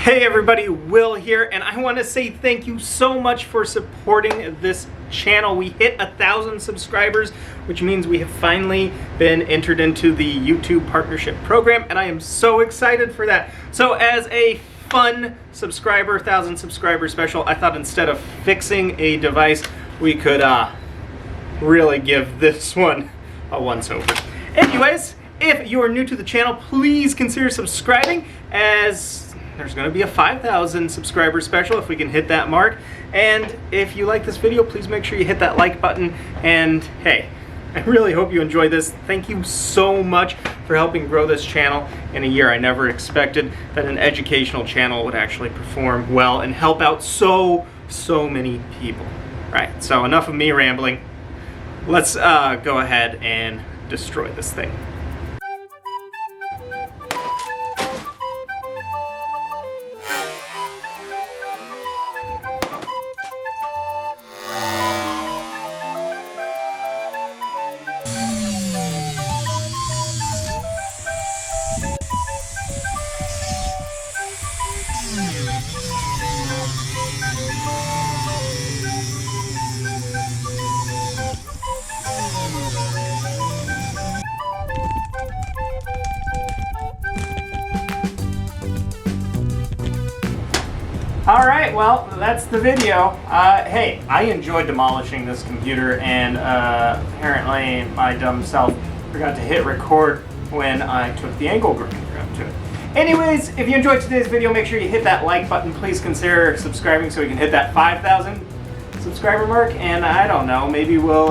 Hey everybody, Will here, and I want to say thank you so much for supporting this channel. We hit 1,000 subscribers, which means we have finally been entered into the YouTube Partnership Program, and I am so excited for that. So as a fun subscriber, 1,000 subscriber special, I thought instead of fixing a device, we could really give this one a once-over. Anyways, if you are new to the channel, please consider subscribing, as there's going to be a 5,000 subscriber special if we can hit that mark. And if you like this video, please make sure you hit that like button. And hey, I really hope you enjoy this. Thank you so much for helping grow this channel in a year. I never expected that an educational channel would actually perform well and help out so many people. Right, so enough of me rambling. Let's go ahead and destroy this thing. Alright, well, that's the video. Hey, I enjoyed demolishing this computer, and apparently my dumb self forgot to hit record when I took the angle grinder up to it. Anyways, if you enjoyed today's video, make sure you hit that like button. Please consider subscribing so we can hit that 5,000 subscriber mark, and I don't know, maybe we'll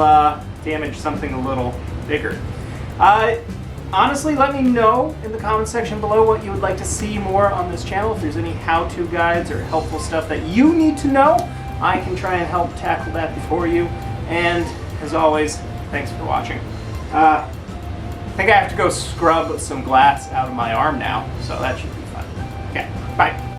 damage something a little bigger. Honestly, let me know in the comment section below what you would like to see more on this channel. If there's any how-to guides or helpful stuff that you need to know, I can try and help tackle that for you. And as always, thanks for watching. I think I have to go scrub some glass out of my arm now, so that should be fun. Okay, bye.